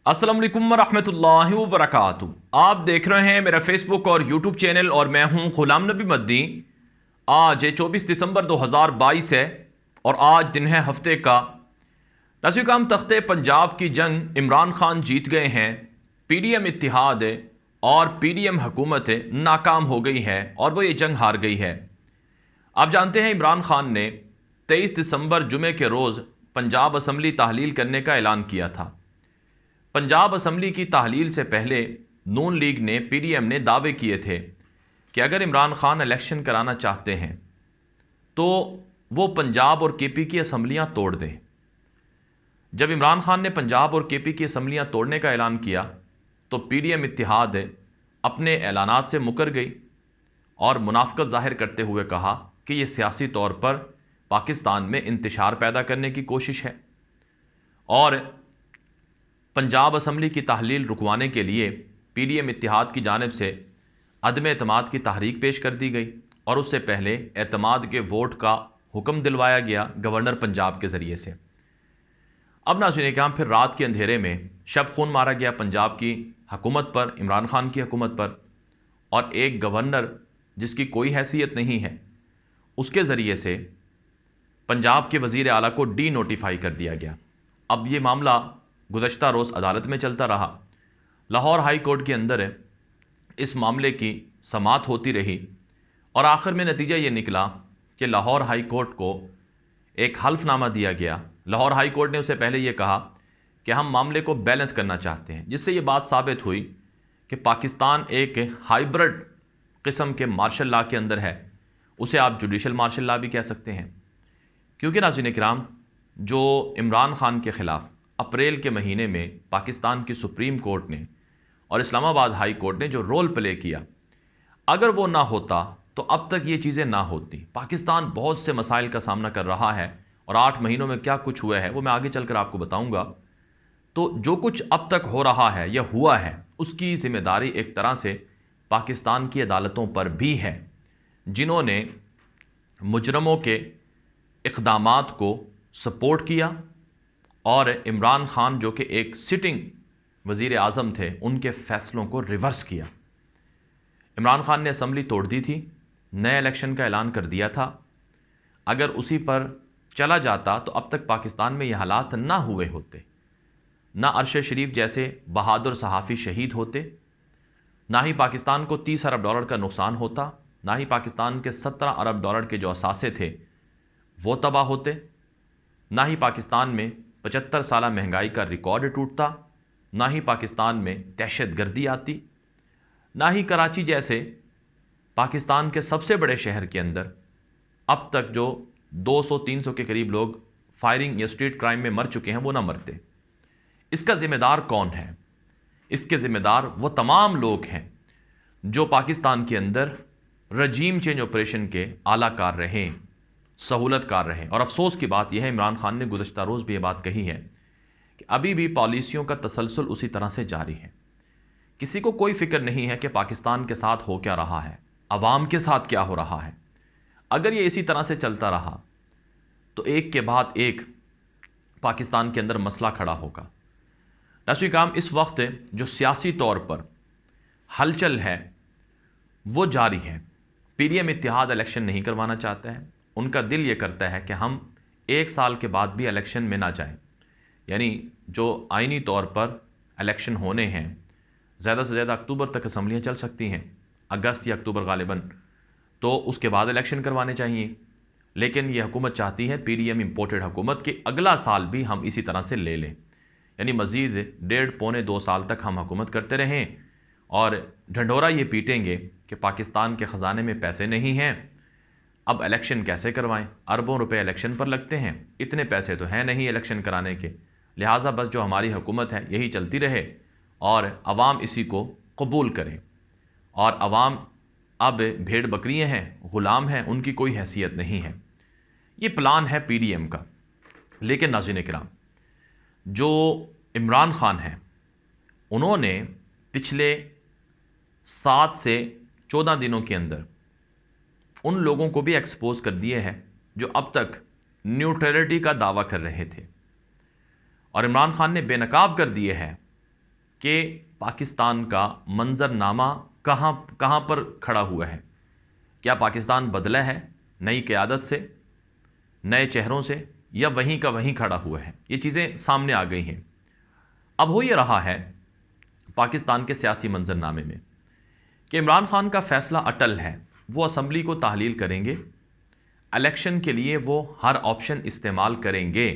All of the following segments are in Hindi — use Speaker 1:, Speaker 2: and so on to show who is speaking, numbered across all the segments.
Speaker 1: अस्सलाम वालेकुम रहमतुल्लाहि व बरकातुहू। आप देख रहे हैं मेरा फेसबुक और यूट्यूब चैनल और मैं हूं गुलाम नबी मद्दी। आज 24 दिसंबर 2022 है और आज दिन है हफ्ते का। नसीकाम तख्ते पंजाब की जंग इमरान खान जीत गए हैं। पीडीएम इत्तिहाद और पीडीएम हुकूमत नाकाम हो गई है और वो ये जंग हार गई है। आप जानते हैं इमरान खान ने 23 दिसंबर जुमे के रोज़ पंजाब असम्बली तहलील करने का ऐलान किया था। पंजाब असम्बली की तहलील से पहले नून लीग ने पीडीएम ने दावे किए थे कि अगर इमरान खान इलेक्शन कराना चाहते हैं तो वो पंजाब और केपी की असम्बलियां तोड़ दें। जब इमरान खान ने पंजाब और केपी की असम्बलियां तोड़ने का ऐलान किया तो पीडीएम इत्तिहाद अपने ऐलानात से मुकर गई और मुनाफकत जाहिर करते हुए कहा कि ये सियासी तौर पर पाकिस्तान में इंतशार पैदा करने की कोशिश है और पंजाब असम्बली की तहलील रुकवाने के लिए पीडीएम इत्तिहाद की जानिब से अदम एतमाद की तहरीक पेश कर दी गई और उससे पहले एतमाद के वोट का हुक्म दिलवाया गया गवर्नर पंजाब के ज़रिए से। अब नाज़रीन किराम, फिर रात के अंधेरे में शब खून मारा गया पंजाब की हुकूमत पर, इमरान खान की हुकूमत पर, और एक गवर्नर जिसकी कोई हैसियत नहीं है उसके ज़रिए से पंजाब के वज़ीर आला को डी नोटिफाई कर दिया गया। अब ये मामला गुज़श्ता रोज़ अदालत में चलता रहा। लाहौर हाई कोर्ट के अंदर इस मामले की समाअत होती रही और आखिर में नतीजा ये निकला कि लाहौर हाई कोर्ट को एक हल्फनामा दिया गया। लाहौर हाई कोर्ट ने उससे पहले ये कहा कि हम मामले को बैलेंस करना चाहते हैं, जिससे ये बात साबित हुई कि पाकिस्तान एक हाइब्रिड किस्म के मार्शल लॉ के अंदर है। उसे आप जुडिशल मार्शल लॉ भी कह सकते हैं, क्योंकि नाज़रीन किराम, जो इमरान खान के ख़िलाफ़ अप्रैल के महीने में पाकिस्तान की सुप्रीम कोर्ट ने और इस्लामाबाद हाई कोर्ट ने जो रोल प्ले किया, अगर वो ना होता तो अब तक ये चीज़ें ना होती। पाकिस्तान बहुत से मसाइल का सामना कर रहा है और 8 महीनों में क्या कुछ हुआ है वो मैं आगे चलकर आपको बताऊंगा। तो जो कुछ अब तक हो रहा है या हुआ है उसकी जिम्मेदारी एक तरह से पाकिस्तान की अदालतों पर भी है, जिन्होंने मुजरमों के इक़दामात को सपोर्ट किया और इमरान खान जो कि एक सिटिंग वज़ीर आज़म थे उनके फ़ैसलों को रिवर्स किया। इमरान खान ने असम्बली तोड़ दी थी, नए इलेक्शन का ऐलान कर दिया था। अगर उसी पर चला जाता तो अब तक पाकिस्तान में ये हालात ना हुए होते, ना अरशद शरीफ जैसे बहादुर सहाफ़ी शहीद होते, ना ही पाकिस्तान को 30 अरब डॉलर का नुकसान होता, ना ही पाकिस्तान के 17 अरब डॉलर के जो असासे थे वो तबाह होते, ना ही पाकिस्तान में 75 साला महंगाई का रिकॉर्ड टूटता, ना ही पाकिस्तान में दहशत गर्दी आती, ना ही कराची जैसे पाकिस्तान के सबसे बड़े शहर के अंदर अब तक जो 200-300 के करीब लोग फायरिंग या स्ट्रीट क्राइम में मर चुके हैं वो ना मरते। इसका ज़िम्मेदार कौन है? इसके ज़िम्मेदार वो तमाम लोग हैं जो पाकिस्तान के अंदर रजीम चेंज ऑपरेशन के आलाकार रहे, सहूलतकार रहे। और अफसोस की बात यह है, इमरान खान ने गुज़श्ता रोज़ भी ये बात कही है कि अभी भी पॉलिसियों का तसलसल उसी तरह से जारी है। किसी को कोई फ़िक्र नहीं है कि पाकिस्तान के साथ हो क्या रहा है, अवाम के साथ क्या हो रहा है। अगर ये इसी तरह से चलता रहा तो एक के बाद एक पाकिस्तान के अंदर मसला खड़ा होगा। नाज़रीन किराम, इस वक्त जो सियासी तौर पर हलचल है वो जारी है। पीडीएम इत्तिहाद इलेक्शन नहीं करवाना चाहता है। उनका दिल ये करता है कि हम 1 साल के बाद भी इलेक्शन में ना जाएं, यानी जो आइनी तौर पर इलेक्शन होने हैं, ज़्यादा से ज़्यादा अक्टूबर तक असम्बलियाँ चल सकती हैं, अगस्त या अक्टूबर गालिबन, तो उसके बाद इलेक्शन करवाने चाहिए। लेकिन ये हुकूमत चाहती है, पीडीएम इम्पोर्टेड हुकूमत, कि अगला साल भी हम इसी तरह से ले लें, यानी मज़ीद 1.5-पौने 2 साल तक हम हुकूमत करते रहें और ढंढोरा ये पीटेंगे कि पाकिस्तान के ख़जाने में पैसे नहीं हैं, अब इलेक्शन कैसे करवाएं, अरबों रुपए इलेक्शन पर लगते हैं, इतने पैसे तो हैं नहीं इलेक्शन कराने के, लिहाजा बस जो हमारी हुकूमत है यही चलती रहे और अवाम इसी को कबूल करे। और अवाम अब भेड़ बकरियां हैं, ग़ुलाम हैं, उनकी कोई हैसियत नहीं है। ये प्लान है पीडीएम का। लेकिन नाज़रीन किराम, जो इमरान खान हैं उन्होंने पिछले 7 से 14 दिनों के अंदर उन लोगों को भी एक्सपोज कर दिए हैं जो अब तक न्यूट्रलिटी का दावा कर रहे थे, और इमरान खान ने बेनकाब कर दिए हैं कि पाकिस्तान का मंजरनामा कहाँ कहाँ पर खड़ा हुआ है। क्या पाकिस्तान बदला है नई क़यादत से, नए चेहरों से, या वहीं का वहीं खड़ा हुआ है? ये चीज़ें सामने आ गई हैं। अब हो ये रहा है पाकिस्तान के सियासी मंजरनामे में कि इमरान खान का फ़ैसला अटल है, वो असम्बली को ताहलील करेंगे, इलेक्शन के लिए वो हर ऑप्शन इस्तेमाल करेंगे।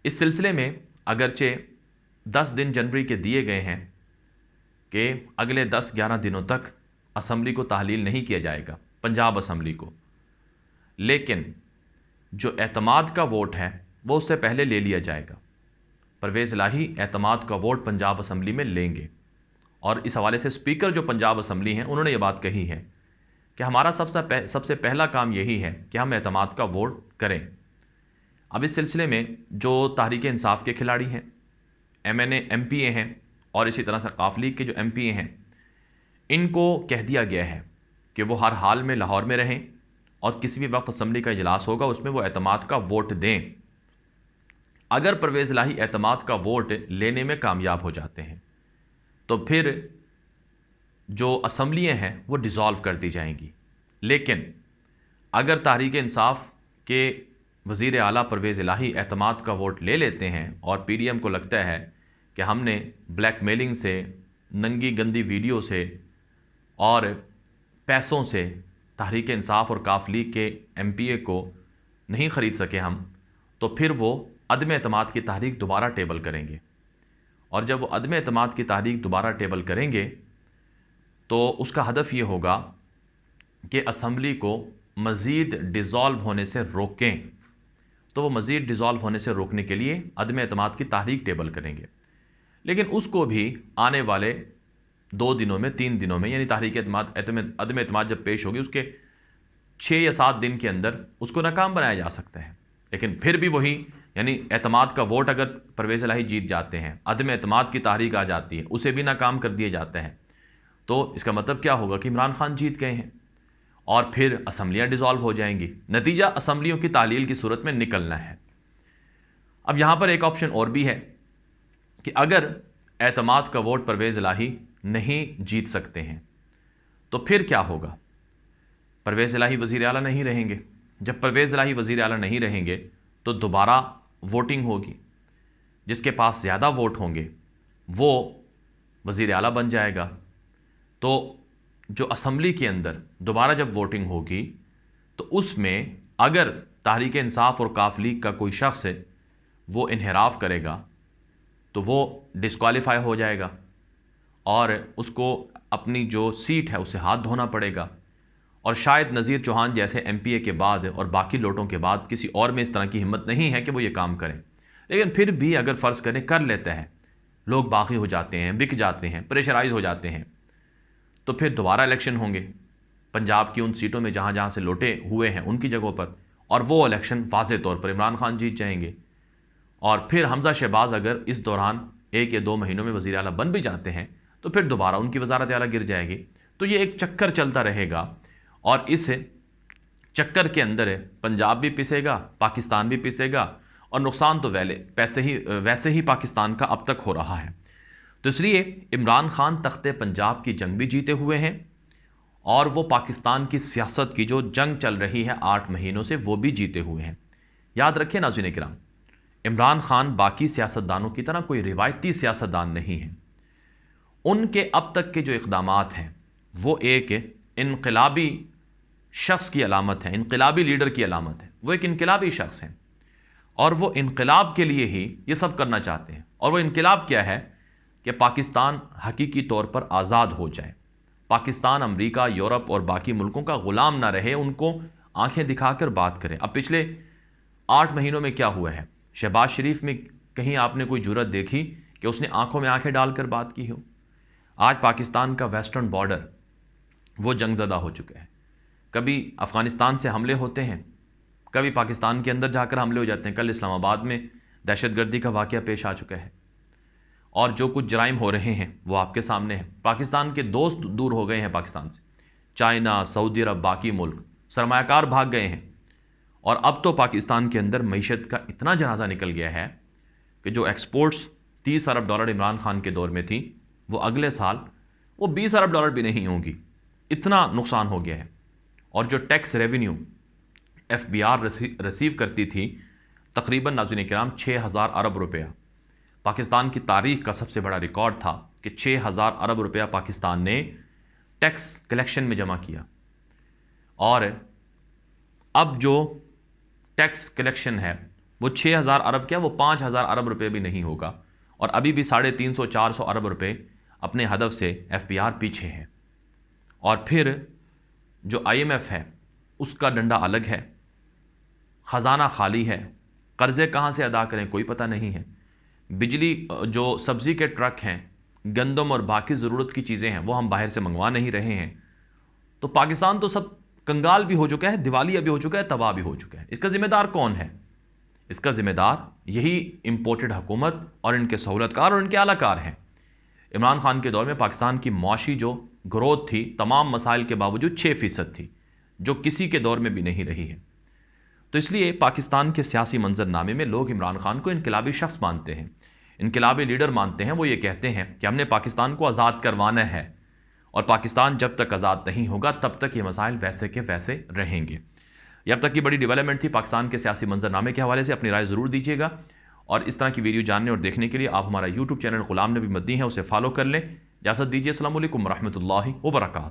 Speaker 1: इस सिलसिले में अगरचे 10 दिन जनवरी के दिए गए हैं कि अगले 10-11 दिनों तक असम्बली को ताहलील नहीं किया जाएगा, पंजाब असम्बली को, लेकिन जो एतमाद का वोट है वो उससे पहले ले लिया जाएगा। परवेज़ इलाही एतमाद का वोट पंजाब असम्बली में लेंगे, और इस हवाले से स्पीकर जो पंजाब असम्बली हैं उन्होंने ये बात कही है कि हमारा सबसे पहला काम यही है कि हम एतमाद का वोट करें। अब इस सिलसिले में जो तहरीक इंसाफ के खिलाड़ी हैं, MNA MPA हैं, और इसी तरह से काफ लीग के जो MPA हैं, इनको कह दिया गया है कि वो हर हाल में लाहौर में रहें और किसी भी वक्त असम्बली का इजलास होगा उसमें वो एतमाद का वोट दें। अगर परवेज़ इलाही एतमाद का वोट लेने में कामयाब हो जाते हैं तो फिर जो असम्बलियाँ हैं वो डिज़ोल्व कर दी जाएंगी। लेकिन अगर तहरीक इंसाफ के वज़ीर आला परवेज़ इलाही एतमाद का वोट ले लेते हैं और PDM को लगता है कि हमने ब्लैकमेलिंग से, नंगी गंदी वीडियो से और पैसों से तहरीक इंसाफ और काफ लीग के MPA को नहीं ख़रीद सके हम, तो फिर वो अदम एतमाद की तहरीक दोबारा टेबल करेंगे। और जब वो अदम एतमाद की तहरीक दोबारा टेबल करेंगे तो उसका हदफ ये होगा कि असम्बली को मज़ीद डिज़ोल्व होने से रोकें। तो वो मज़ीद डिज़ोल्व होने से रोकने के लिए अदम एतमाद की तहरीक टेबल करेंगे, लेकिन उसको भी आने वाले 2 दिनों में, 3 दिनों में, यानी तहरीक अदम एतमाद जब पेश होगी उसके 6 या 7 दिन के अंदर उसको नाकाम बनाया जा सकता है। लेकिन फिर भी वही, यानी एतमाद का वोट अगर परवेज़ इलाही जीत जाते हैं, अदम एतमाद की तहरीक आ जाती है, उसे भी नाकाम कर दिया जाता है, तो इसका मतलब क्या होगा कि इमरान खान जीत गए हैं और फिर असम्बलियाँ डिज़ोल्व हो जाएंगी। नतीजा असम्बलियों की तालील की सूरत में निकलना है। अब यहाँ पर एक ऑप्शन और भी है कि अगर एतमाद का वोट परवेज़ इलाही नहीं जीत सकते हैं तो फिर क्या होगा? परवेज़ इलाही वज़ीर आला नहीं रहेंगे। जब परवेज़ इलाही वज़ीर आला नहीं रहेंगे तो दोबारा वोटिंग होगी, जिसके पास ज़्यादा वोट होंगे वो वज़ीर आला बन जाएगा। तो जो असम्बली के अंदर दोबारा जब वोटिंग होगी तो उसमें अगर तहरीक इंसाफ और काफ लीग का कोई शख्स है वो इन्हिराफ करेगा तो वो डिस्क्वालीफाई हो जाएगा और उसको अपनी जो सीट है उसे हाथ धोना पड़ेगा। और शायद नज़ीर चौहान जैसे MPA के बाद और बाकी लोटों के बाद किसी और में इस तरह की हिम्मत नहीं है कि वो ये काम करें। लेकिन फिर भी अगर फ़र्ज़ करें कर लेते हैं, लोग बागी हो जाते हैं, बिक जाते हैं, प्रेशराइज हो जाते हैं, तो फिर दोबारा इलेक्शन होंगे पंजाब की उन सीटों में जहाँ जहाँ से लोटे हुए हैं उनकी जगहों पर, और वो इलेक्शन वाज़े तौर पर इमरान खान जीत जाएंगे। और फिर हमजा शहबाज अगर इस दौरान 1 या 2 महीनों में वज़ीर आला बन भी जाते हैं तो फिर दोबारा उनकी वज़ारत आला गिर जाएगी। तो ये एक चक्कर चलता रहेगा और इस चक्कर के अंदर पंजाब भी पिसेगा, पाकिस्तान भी पिसेगा, और नुकसान तो वैसे ही पाकिस्तान का अब तक हो रहा है। तो इसलिए इमरान खान तख्ते पंजाब की जंग भी जीते हुए हैं और वो पाकिस्तान की सियासत की जो जंग चल रही है 8 महीनों से वो भी जीते हुए हैं। याद रखिए नाज़रीन किराम, इमरान खान बाकी सियासतदानों की तरह कोई रिवायती सियासतदान नहीं है। उनके अब तक के जो इक़दामात हैं वो एक इनकलाबी शख्स की अलामत है, इनकलाबी लीडर की अलामत है। वो एक इनकलाबी शख्स हैं और वो इनकलाब के लिए ही ये सब करना चाहते हैं। और वो इनकलाब क्या है कि पाकिस्तान हकीकी तौर पर आज़ाद हो जाए, पाकिस्तान अमेरिका, यूरोप और बाकी मुल्कों का ग़ुलाम ना रहे, उनको आंखें दिखाकर बात करें। अब पिछले 8 महीनों में क्या हुआ है? शहबाज शरीफ में कहीं आपने कोई जुर्रत देखी कि उसने आंखों में आंखें डालकर बात की हो? आज पाकिस्तान का वेस्टर्न बॉर्डर वो जंगज़दा हो चुका है। कभी अफ़गानिस्तान से हमले होते हैं, कभी पाकिस्तान के अंदर जाकर हमले हो जाते हैं। कल इस्लामाबाद में दहशतगर्दी का वाक़या पेश आ चुका है और जो कुछ जराइम हो रहे हैं वो आपके सामने है। पाकिस्तान के दोस्त दूर हो गए हैं पाकिस्तान से, चाइना, सऊदी अरब, बाकी मुल्क सरमायाकार भाग गए हैं। और अब तो पाकिस्तान के अंदर मईशत का इतना जनाजा निकल गया है कि जो एक्सपोर्ट्स 30 अरब डॉलर इमरान खान के दौर में थी, वो अगले साल वो 20 अरब डॉलर भी नहीं होंगी। इतना नुकसान हो गया है। और जो टैक्स रेवेन्यू FBI रिसीव करती थी तकरीबन नाज़रीन किराम 6000 अरब रुपया, पाकिस्तान की तारीख का सबसे बड़ा रिकॉर्ड था कि 6000 अरब रुपया पाकिस्तान ने टैक्स कलेक्शन में जमा किया। और अब जो टैक्स कलेक्शन है वो 6000 अरब क्या, वो 5000 अरब रुपये भी नहीं होगा। और अभी भी 350-400 अरब रुपये अपने हदफ से FBI पीछे है। और फिर जो IMF है उसका डंडा अलग है, ख़जाना खाली है, कर्ज़े कहाँ से अदा करें कोई पता नहीं है। बिजली, जो सब्ज़ी के ट्रक हैं, गंदम और बाकी ज़रूरत की चीज़ें हैं वो हम बाहर से मंगवा नहीं रहे हैं। तो पाकिस्तान तो सब कंगाल भी हो चुका है, दिवालिया भी हो चुका है, तबाह भी हो चुका है। इसका ज़िम्मेदार कौन है? इसका ज़िम्मेदार यही इम्पोर्टेड हुकूमत और इनके सहूलतकार और इनके आलाकार हैं। इमरान खान के दौर में पाकिस्तान की मुआशी जो ग्रोथ थी तमाम मसाइल के बावजूद 6% थी, जो किसी के दौर में भी नहीं रही है। तो इसलिए पाकिस्तान के सियासी मंजरनामे में लोग इमरान खान को इनकलाबी शख्स मानते हैं, इनकलाबी लीडर मानते हैं। वो ये कहते हैं कि हमने पाकिस्तान को आज़ाद करवाना है और पाकिस्तान जब तक आज़ाद नहीं होगा तब तक ये मसाइल वैसे के वैसे रहेंगे। ये अब तक की बड़ी डेवलपमेंट थी पाकिस्तान के सियासी मंजरनामे के हवाले से। अपनी राय ज़रूर दीजिएगा और इस तरह की वीडियो जानने और देखने के लिए आप हमारा YouTube चैनल गुलाम नबी मद्दी है उसे फॉलो कर लें। इजाज़त दीजिए। अस्सलाम वालेकुम रहमतुल्लाहि व बरकातहू।